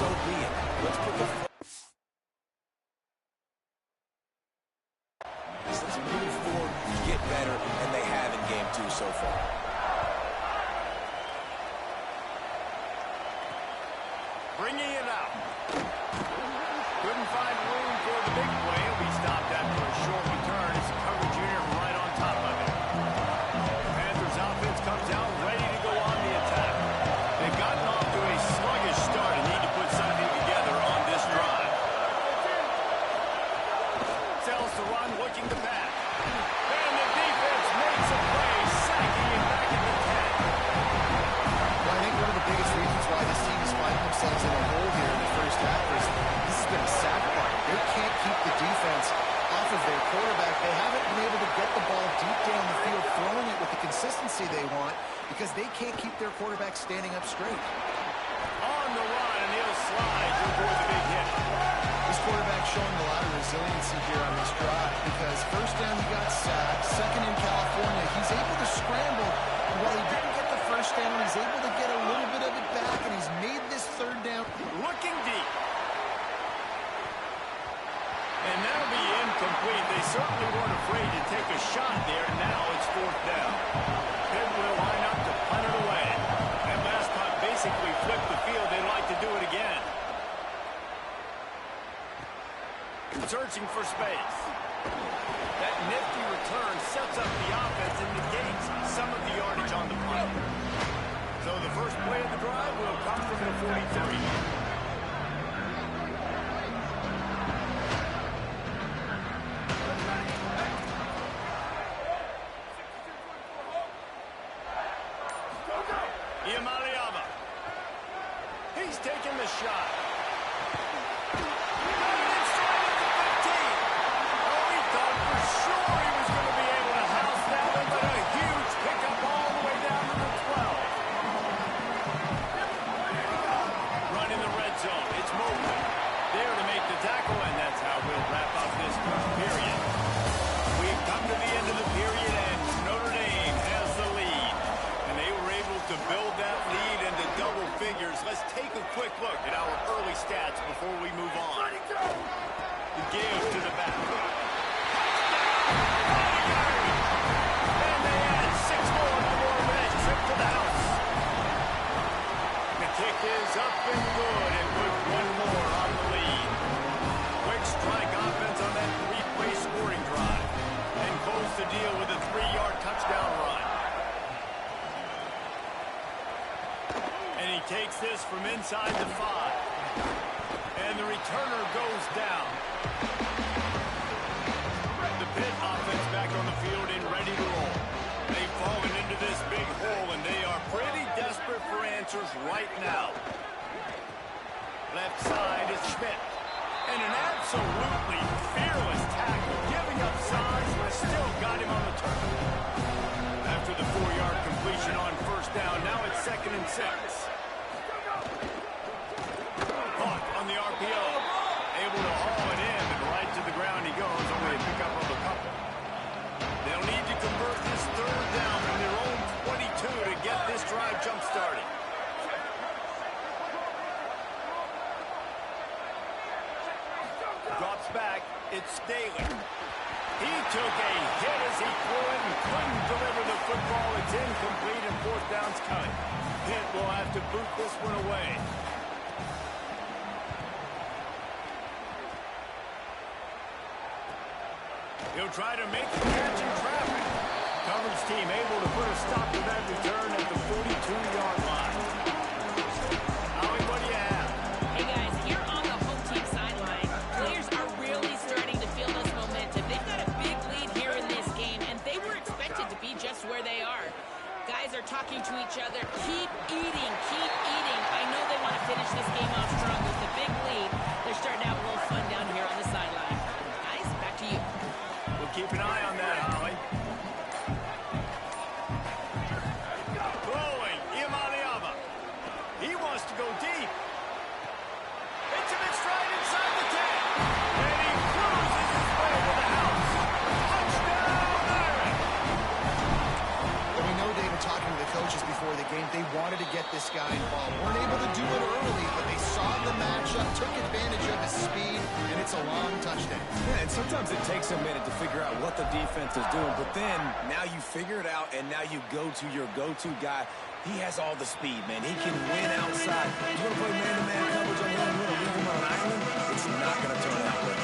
So be it. Let's put the... Let's move forward, get better, and they have in game 2 so far. Bringing it out. Couldn't find room for the big play. It'll be stopped after a short return. It's a coverage unit right on top of it. Panthers offense comes out ready to go on the attack. They've gotten off to a sluggish start and need to put something together on this drive. Sells to run, looking to pass. And the defense makes a play, sacking it back at the 10. Well, I think one of the biggest reasons why this team is finding themselves in a hole here in the first half is this has been a sack mark. They can't keep the defense off of their quarterback. They haven't been able to get the ball deep down the field, throwing it with the consistency they want because they can't keep their quarterback standing up straight. On the run, and he'll slide to avoid the big hit. This quarterback showing a lot of resiliency here on this drive because first down he got sacked, second in California, he's able to scramble, and while he didn't get the first down, he's able to get a little bit of it back, and he's made this third down. Looking deep. And that'll be incomplete. They certainly weren't afraid to take a shot there, and now it's fourth down. Pitt will line up to punt it away. That last punt basically flipped the field. They'd like to do it again. Searching for space. That nifty return sets up the offense and negates some of the yardage on the punt. So the first play of the drive will come from the 43. He's taking the shot. Let's take a quick look at our early stats before we move on. The give to the back. And they add 6 more before that trip to the house. The kick is up and good, and with one more on the lead. Quick strike offense on that 3-play scoring drive. And close the deal with a 3-yard touchdown run. And he takes this from inside the 5. And the returner goes down. The Pitt offense back on the field and ready to roll. They've fallen into this big hole, and they are pretty desperate for answers right now. Left side is Schmidt. And an absolutely fearless tackle, giving up size, but still got him on the turn. After the 4-yard completion on first down, now it's 2nd and 6. Hawk on the RPO. Able to haul it in, and right to the ground he goes, only a pickup of a couple. They'll need to convert this third down from their own 22 to get this drive jump-started. Drops back. It's Staley. He took a hit as he threw it and couldn't deliver the football. It's incomplete, and fourth down's coming. Pitt will have to boot this one away. He'll try to make the catch in traffic. Coverage team able to put a stop to that return at the 42-yard line. Howie, what do you have? Hey, guys, here on the home team sideline, players are really starting to feel this momentum. They've got a big lead here in this game, and they were expected to be just where they are. Guys are talking to each other. Keep eating, keep eating. I know they want to finish this game off strong with the big lead. They're starting to have a little fun down here on the sideline. Guys, back to you. We'll keep an eye on that, Holly. Throwing, Iamaleava. He wants to go deep. It's him in stride inside the 10. And he cruises his way to the house. Touchdown, Aaron! And we know, David, talking to the coaches before the game. They wanted to get this guy involved. Weren't able to do it early, but they saw the matchup, took advantage of his speed, and it's a long touchdown. Yeah, and sometimes it takes a minute to figure out what the defense is doing, but then now you figure it out, and now you go to your go-to guy. He has all the speed, man. He can win outside. You want to play man-to-man coverage on him? You want to leave him on an island? It's not going to turn out good.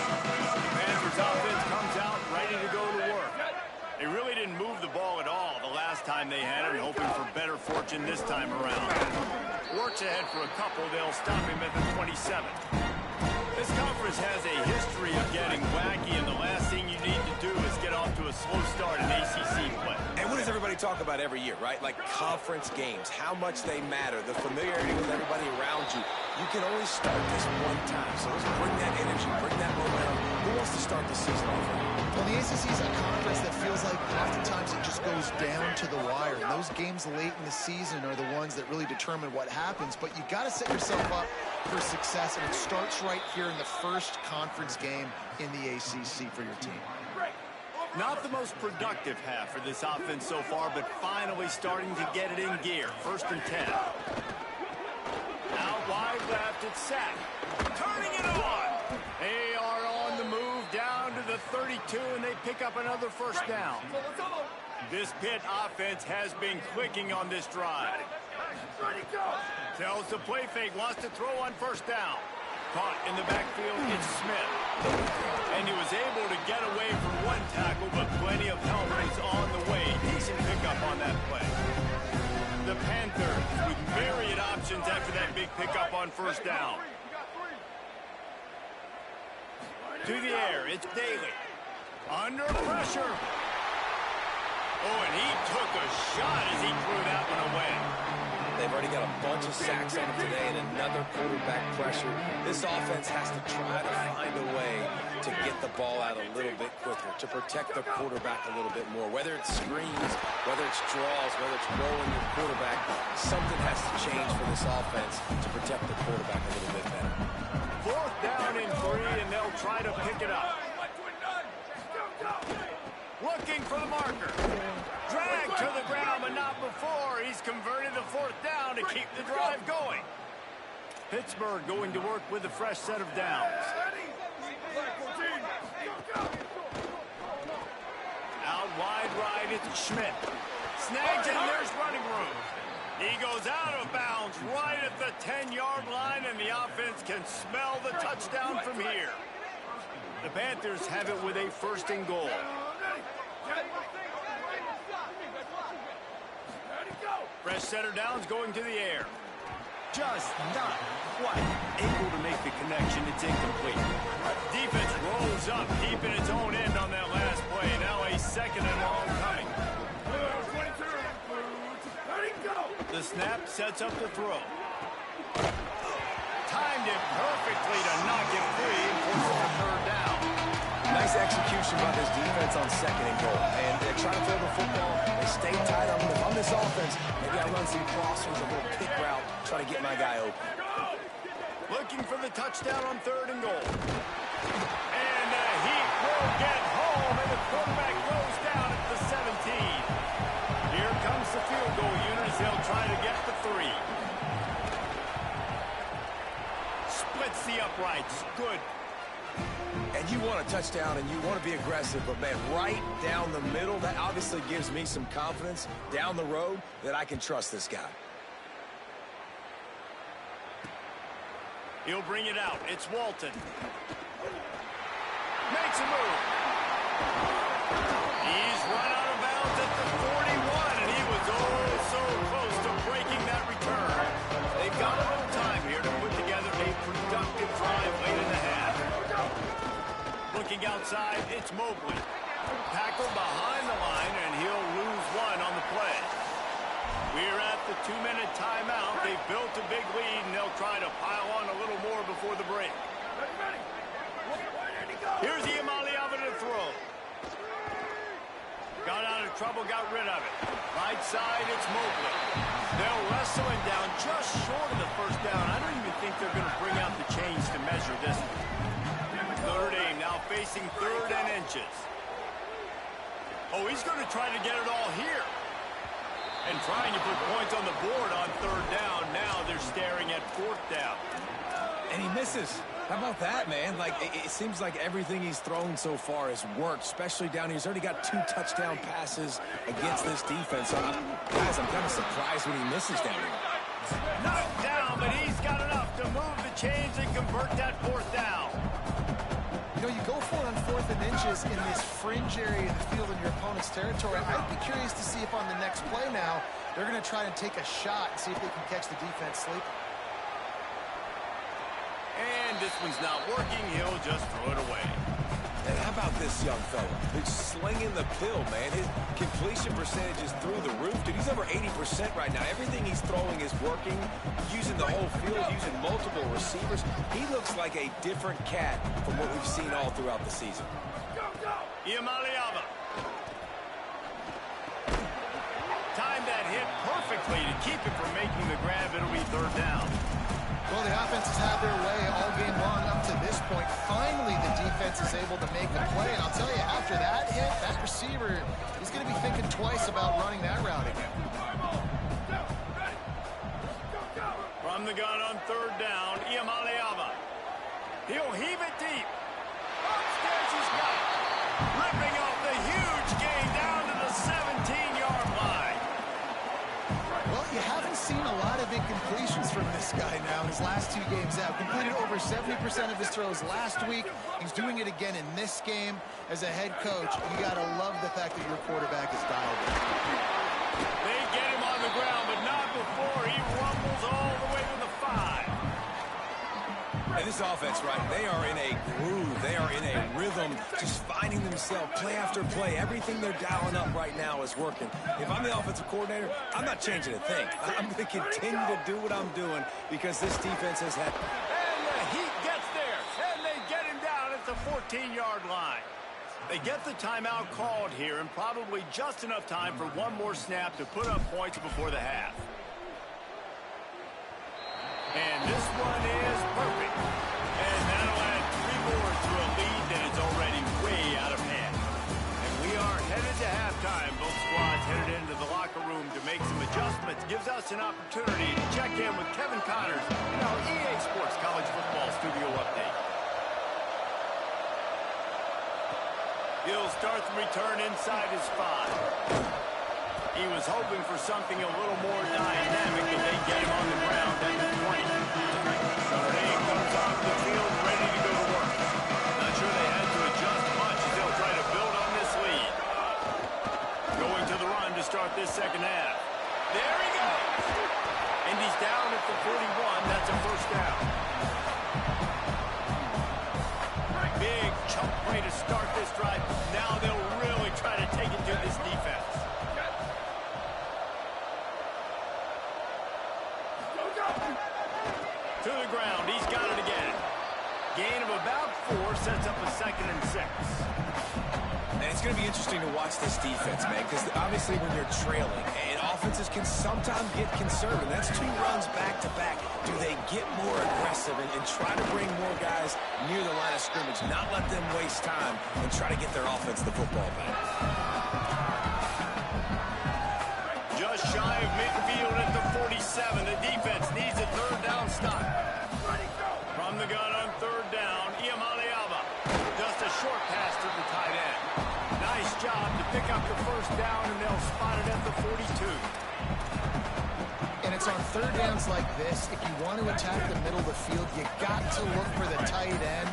Panthers offense comes out ready to go to work. They really didn't move the ball at all the last time they had it, hoping for better fortune this time around. Works ahead for a couple. They'll stop him at the 27. This conference has a history of getting wacky, and the last thing you need to do is get off to a slow start in ACC play. And what does everybody talk about every year, right? Like conference games, how much they matter, the familiarity with everybody around you. You can only start this one time, so let's bring that energy, bring that momentum. Who wants to start the season off right? Well, the ACC is a conference that feels like oftentimes it just goes down to the wire. And those games late in the season are the ones that really determine what happens. But you got to set yourself up for success, and it starts right here in the first conference game in the ACC for your team. Not the most productive half for this offense so far, but finally starting to get it in gear. 1st and 10. Out wide left, it's Sack. Turning it on. They are on the move down to the 32, and they pick up another first down. This Pitt offense has been clicking on this drive. Tells the play fake, wants to throw on 1st down. Caught in the backfield, it's Smith. And he was able to get away from one tackle, but plenty of help was on the way. Decent pickup on that play. The Panthers with myriad options after that big pickup on 1st down. To the air, it's Daly. Under pressure. Oh, and he took a shot as he threw that one away. They've already got a bunch of sacks on them today and another quarterback pressure. This offense has to try to find a way to get the ball out a little bit quicker, to protect the quarterback a little bit more. Whether it's screens, whether it's draws, whether it's rolling your quarterback, something has to change for this offense to protect the quarterback a little bit better. 4th down and 3, and they'll try to pick it up. Looking for the marker. Drag to the ground, but not before. He's converted the 4th down to keep the drive going. Pittsburgh going to work with a fresh set of downs. Out wide right, it's Schmidt. Snags it, and there's running room. He goes out of bounds right at the 10-yard line, and the offense can smell the touchdown from here. The Panthers have it with a 1st and goal. Fresh setter downs going to the air. Just not quite able to make the connection. It's incomplete. Defense rolls up deep in its own end on that last play. Now a 2nd and long coming. The snap sets up the throw. Timed it perfectly to knock it free and force the 3rd down. Nice execution by this defense on 2nd and goal. And they try to throw the football. They stay tight on them. If I'm this offense, maybe I run some crossers, a little kick route, try to get my guy open. Looking for the touchdown on 3rd and goal. And the Heat will get home, and the quarterback goes down at the 17. Here comes the field goal unit as they'll try to get the 3. Splits the uprights. Good. And you want a touchdown and you want to be aggressive, but man, right down the middle, that obviously gives me some confidence down the road that I can trust this guy. He'll bring it out. It's Walton. Makes a move. He's run out of bounds at the 41, and he was oh so close to breaking that return. They've got a little time here to put together a productive drive late in the half. Looking outside, it's Mobley. Tackled behind the line, and he'll lose 1 on the play. We're at the 2-minute timeout. They've built a big lead, and they'll try to pile on a little more before the break. Here's Iamaleava to throw. Got out of trouble, got rid of it. Right side, it's Mobley. They'll wrestle him down just short of the 1st down. I don't even think they're going to bring out the chains to measure this one. 3rd aim, now facing 3rd and inches. Oh, he's going to try to get it all here. And trying to put points on the board on third down. Now they're staring at fourth down. And he misses. How about that, man? Like, it seems like everything he's thrown so far has worked, especially down here. He's already got 2 touchdown passes against this defense. So, guys, I'm kind of surprised when he misses down here. Knocked down, but he's got enough to move the chains and convert that fourth down. You know, you go for it on 4th and inches in this fringe area of the field in your opponent's territory. I'd be curious to see if on the next play now, they're going to try and take a shot and see if they can catch the defense sleeping. And this one's not working. He'll just throw it away. And how about this young fella? He's slinging the pill, man. His completion percentage is through the roof. Dude, he's over 80% right now. Everything he's throwing is working, using the whole field, using multiple receivers. He looks like a different cat from what we've seen all throughout the season. Iamaleava. Timed that hit perfectly to keep it from making the grab. It'll be third down. Well, the offense has had their way all game long up to this point. Finally, the defense is able to make a play. And I'll tell you, after that hit, that receiver is going to be thinking twice about running that route again. From the gun on third down, Iamaleava. He'll heave it deep. Upstairs he's got it. Ripping off the huge gain down to the 17-yard line. Well, you haven't seen a lot of incompletions from this guy now in his last 2 games out. Completed over 70% of his throws last week. He's doing it again in this game. As a head coach, you got to love the fact that your quarterback is dialed in. They get him on the ground, but not before he rumbles all the way to the 5. And this offense, right, they are in a groove. They are in a rhythm, just finding themselves play after play. Everything they're dialing up right now is working. If I'm the offensive coordinator, I'm not changing a thing. I'm going to continue to do what I'm doing because this defense has had... And the heat gets there, and they get him down at the 14-yard line. They get the timeout called here, and probably just enough time for one more snap to put up points before the half. And this one is perfect. And that'll add 3 more to a lead that is already way out of hand. And we are headed to halftime. Both squads headed into the locker room to make some adjustments. Gives us an opportunity to check in with Kevin Connors in our EA Sports College Football Studio Update. He'll start the return inside his 5. He was hoping for something a little more dynamic, and they get him on the ground at the 20. Notre Dame comes off the field ready to go to work. Not sure they had to adjust much as they'll try to build on this lead. Going to the run to start this second half. There he goes. And he's down at the 41. That's a first down. Big chunk play to start this drive. Now they'll really try to take it to this defense. To the ground, he's got it again. Gain of about 4 sets up a 2nd and 6. And it's going to be interesting to watch this defense, man, because obviously when you're trailing, and offenses can sometimes get conservative. That's 2 runs back-to-back. Do they get more aggressive and try to bring more guys near the line of scrimmage, not let them waste time, and try to get their offense the football back? Just shy of midfield at the 47. The defense needs a third down stop. From the gun on third down, Iamaleava. Just a short pass to the tight end. Nice job to pick up the first down, and they'll spot it at the 42. And it's on third downs like this, if you want to attack the middle of the field, you got to look for the tight end.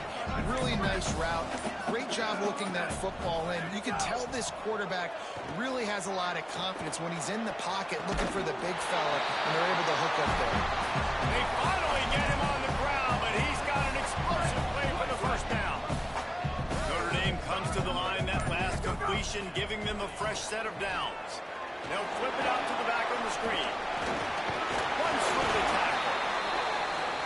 Really nice route. Great job looking that football in. You can tell this quarterback really has a lot of confidence when he's in the pocket looking for the big fella, and they're able to hook up there. They finally get him on the ground, but he's got an explosive play for the first down. Notre Dame comes to the line. That last completion giving them a fresh set of downs. They'll flip it out to the back on the screen. One smooth tackle.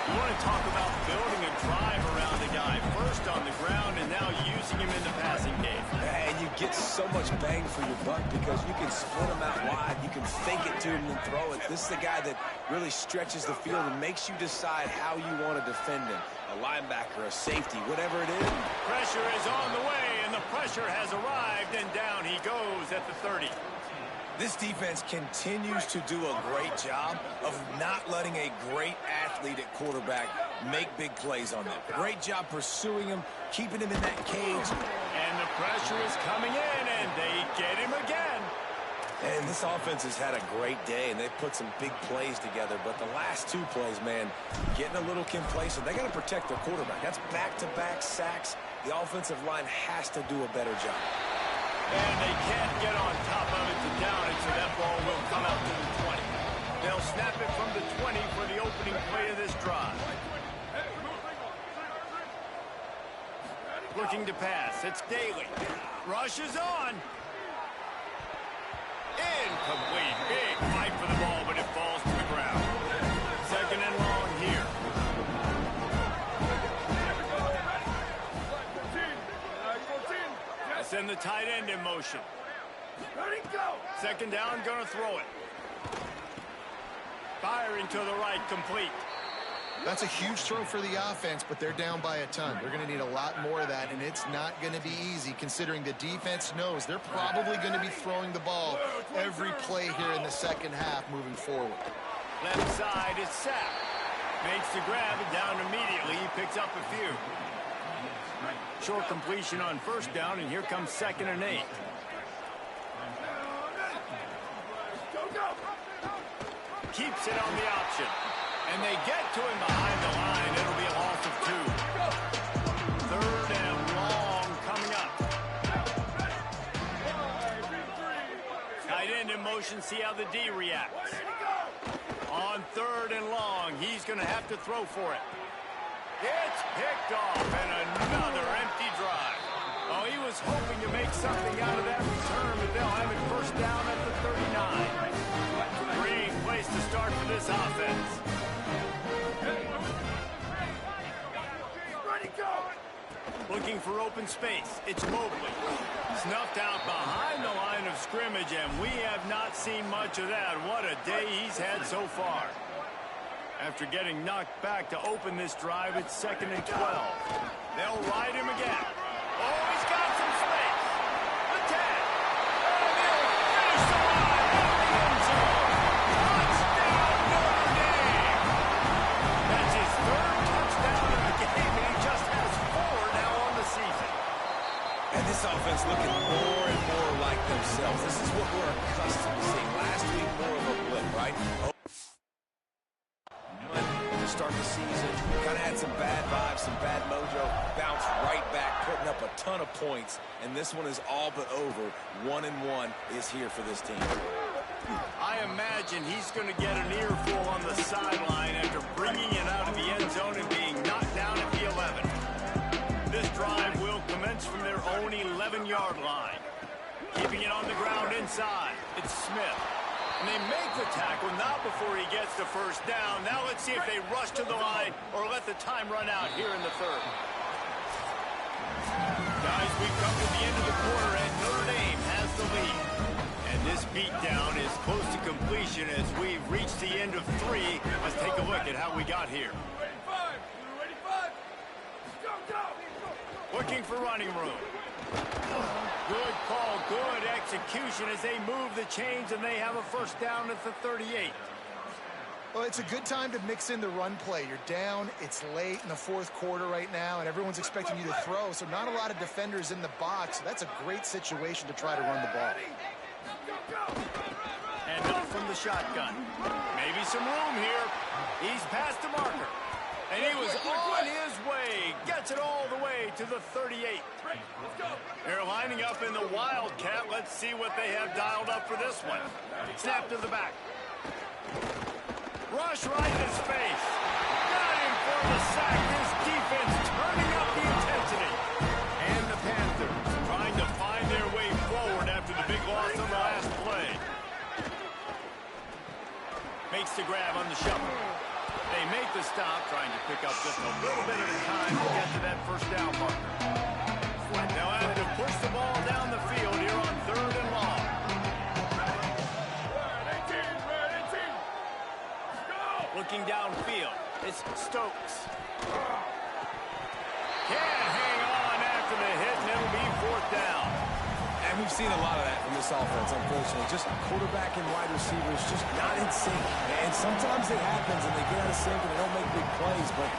You want to talk about building a drive around a guy. First on the ground and now using him in the passing game. And you get so much bang for your buck because you can split him out wide. You can fake it to him and throw it. This is the guy that really stretches the field and makes you decide how you want to defend him. A linebacker, a safety, whatever it is. Pressure is on the way, and the pressure has arrived, and down he goes at the 30. This defense continues to do a great job of not letting a great athlete at quarterback make big plays on them. Great job pursuing him, keeping him in that cage. And the pressure is coming in, and they get him again. And this offense has had a great day, and they've put some big plays together. But the last 2 plays, man, getting a little complacent. They got to protect their quarterback. That's back-to-back sacks. The offensive line has to do a better job. And they can't get on top of it to down it, so that ball will come out to the 20. They'll snap it from the 20 for the opening play of this drive. Looking to pass. It's Daly. Rush is on. Incomplete. Big fight for the ball, but it falls to the ground. Second and long here. Send the tight end in motion. Ready, go. Second down, gonna throw it. Firing to the right, complete. That's a huge throw for the offense, but they're down by a ton. They're going to need a lot more of that, and it's not going to be easy considering the defense knows they're probably going to be throwing the ball every play here in the second half moving forward. Left side is Sapp. Makes the grab and down immediately. He picks up a few. Short completion on first down, and here comes 2nd and 8. Keeps it on the option. And they get to him behind the line. It'll be a loss of 2. 3rd and long coming up. Tight end in motion, see how the D reacts. On 3rd and long, he's going to have to throw for it. It's picked off, and another empty drive. Oh, he was hoping to make something out of that return, but they'll have it first down at the 39. Great place to start for this offense. Ready, go! Looking for open space. It's Mobley. Snuffed out behind the line of scrimmage, and we have not seen much of that. What a day he's had so far. After getting knocked back to open this drive, it's 2nd and 12. They'll ride him again. Oh, he's got some space. The 10. And they'll finish the line in the end zone. Touchdown, Notre Dame. That's his 3rd touchdown in the game, and he just has 4 now on the season. And this offense looking more and more like themselves. This is what we're accustomed to seeing. Last week, more of a blip, right? Start the season, kind of had some bad vibes, some bad mojo, bounced right back, putting up a ton of points, and this one is all but over. 1-1 is here for this team. I imagine he's going to get an earful on the sideline after bringing it out of the end zone and being knocked down at the 11. This drive will commence from their own 11-yard line. Keeping it on the ground inside, it's Smith. And they make the tackle, not before he gets the first down. Now let's see if they rush to the line or let the time run out here in the 3rd. Guys, we've come to the end of the quarter, and Notre Dame has the lead. And this beatdown is close to completion as we've reached the end of 3. Let's take a look at how we got here. Looking for running room. Good call, good execution as they move the chains, and they have a first down at the 38. Well, it's a good time to mix in the run play. You're down, it's late in the 4th quarter right now, and everyone's expecting you to throw, so not a lot of defenders in the box. So that's a great situation to try to run the ball. And up from the shotgun. Maybe some room here. He's past the marker. And he was on his way. Gets it all the way to the 38. They're lining up in the Wildcat. Let's see what they have dialed up for this one. Snap to the back. Rush right in his face. Got him for the sack. This defense turning up the intensity. And the Panthers trying to find their way forward after the big loss on the last play. Makes the grab on the shovel. They make the stop, trying to pick up just a little bit at a time to get to that first down marker. They'll have to push the ball down the field here on 3rd and long. Looking downfield, it's Stokes. Can't hang on after the hit, and it'll be 4th down. And we've we've seen a lot of that from this offense, unfortunately. Just quarterback and wide receivers just not in sync. And sometimes it happens and they get out of sync and they don't make big plays. But,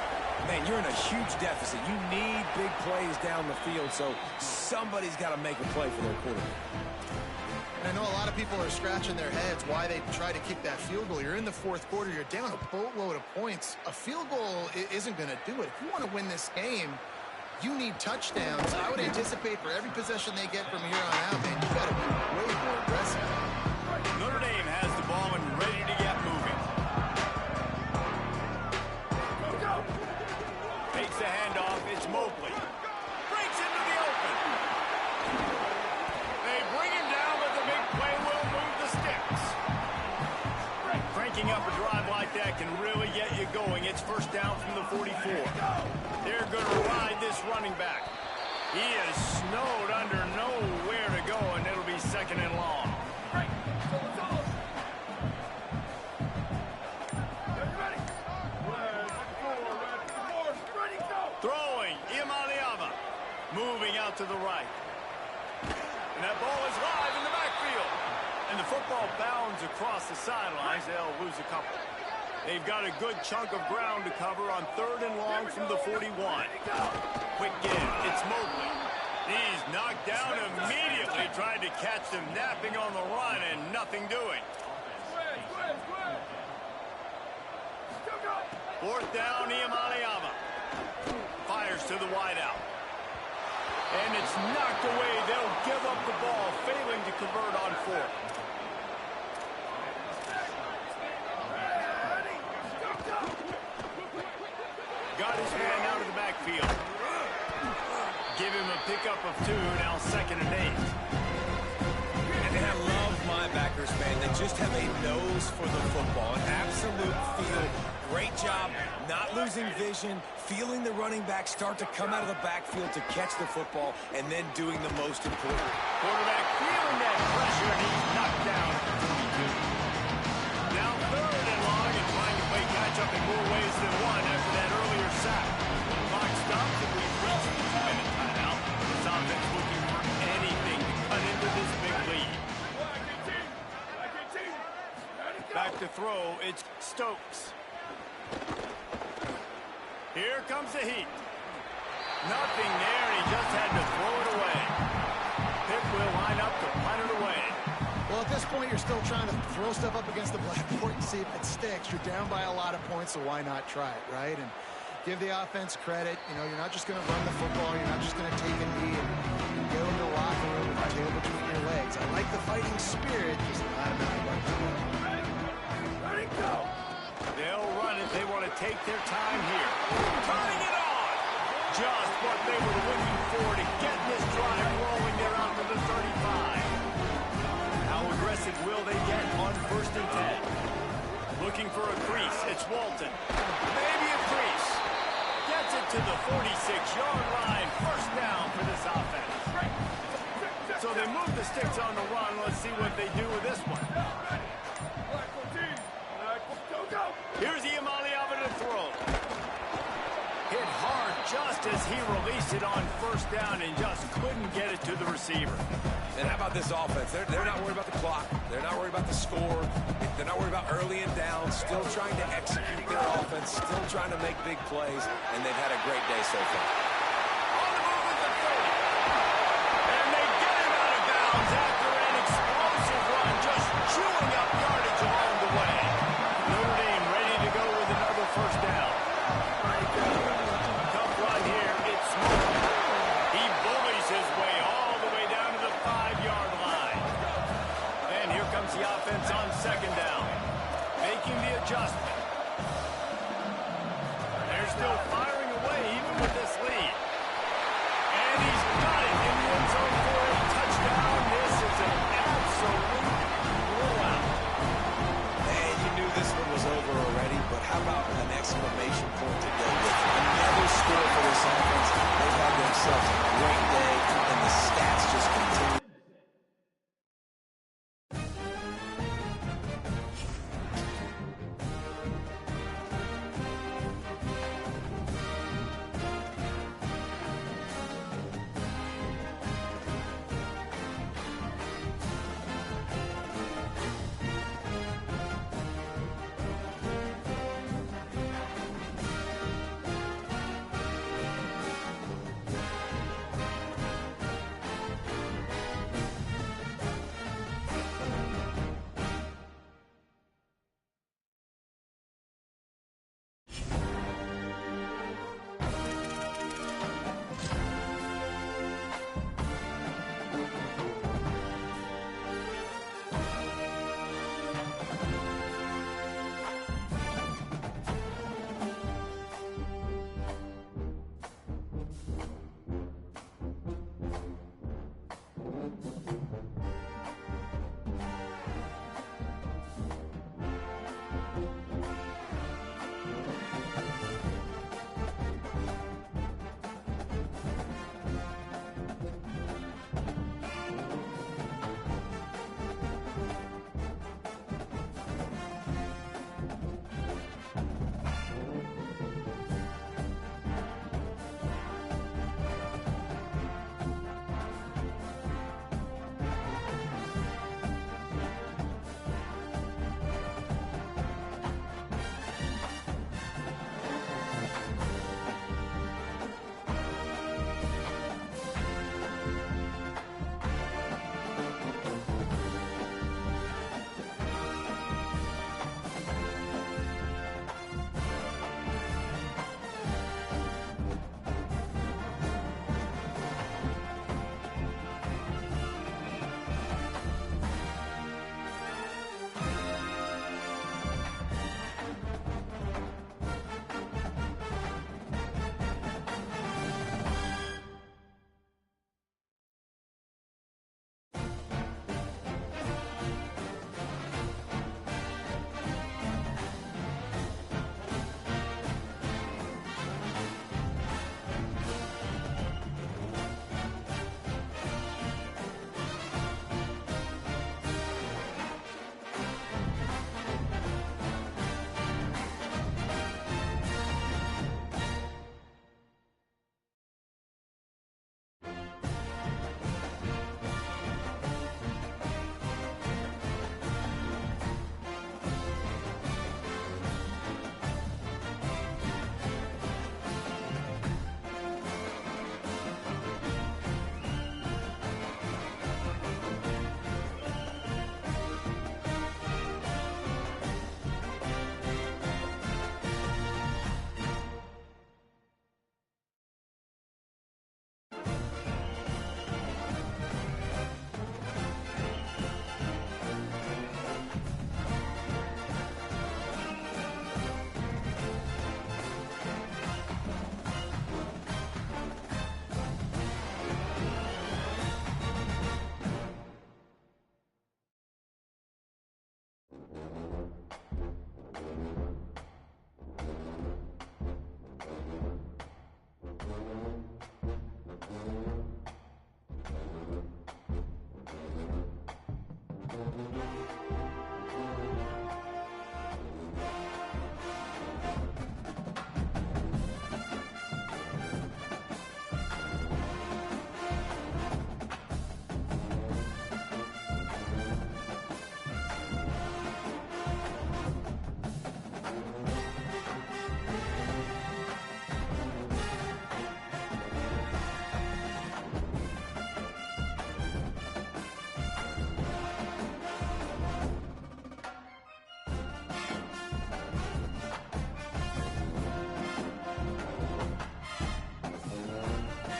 man, you're in a huge deficit. You need big plays down the field, so somebody's got to make a play for their quarterback. And I know a lot of people are scratching their heads why they try to kick that field goal. You're in the fourth quarter. You're down a boatload of points. A field goal isn't going to do it. If you want to win this game, you need touchdowns. I would anticipate for every possession they get from here on out, man, you got to be way more aggressive. Notre Dame has the ball and ready to get moving. Takes the handoff. It's Mobley. Breaks into the open. They bring him down, but the big play will move the sticks. Cranking up a drive like that can really get you going. It's first down from the 44. They're going to ride this running back. He is snowed under, nowhere to go, and it'll be second and long. Throwing, Imaliava. Moving out to the right. And that ball is live in the backfield. And the football bounds across the sidelines. They'll lose a couple. They've got a good chunk of ground to cover on third and long from the 41. Quick give. It's Mobley. He's knocked down immediately, trying to catch them napping on the run and nothing doing. Fourth down, Imaliava. Fires to the wideout. And it's knocked away. They'll give up the ball, failing to convert on fourth. Got his man out of the backfield. Give him a pickup of 2, now second and 8. And I love linebackers, man. They just have a nose for the football, an absolute feel. Great job not losing vision, feeling the running back start to come out of the backfield to catch the football, and then doing the most important. Quarterback feeling that pressure, and he's knocked down at 22. Now third and long, and trying to play catch-up in more ways than one after that earlier sack. Clock stops, and we've reached the 2-minute timeout. This offense looking for anything to cut into this big lead. Back to throw, it's Stokes. Here comes the heat. Nothing there, and he just had to throw it away. Pitt will line up to punt it away. Well, at this point, you're still trying to throw stuff up against the blackboard and see if it sticks. You're down by a lot of points, so why not try it, right? And give the offense credit. You know, you're not just going to run the football. You're not just going to take a knee and go in the locker room with your tail between your legs. I like the fighting spirit, just not enough to run the ball. Ready, go! They'll run it. They want to take their time here. Turning it on! Just what they were looking for to get this drive rolling. They're out to the 35. How aggressive will they get on first and 10? Looking for a crease. It's Walton. Maybe a crease. Gets it to the 46-yard line. First down for this offense. So they move the sticks on the run. Let's see what they do with this one. Here's Imaliava to throw. Hit hard just as he released it on first down and just couldn't get it to the receiver. And how about this offense? They're not worried about the clock. They're not worried about the score. They're not worried about early and down. Still trying to execute their offense. Still trying to make big plays. And they've had a great day so far. On the move with the 30. And they get him out of bounds after an explosive run, just chewing up yardage along the way. Notre Dame ready to go with another first down. Tough run here. It's Smith. He bullies his way all the way down to the 5-yard line. And here comes the offense on second down. Making the adjustment. They're still firing away even with this lead. And he's got it in the end zone for a touchdown. This is an absolute blowout. And you knew this one was over already, but how about an exclamation point to go with it? Another score for this offense. They've had themselves a great day, and the stats just continue.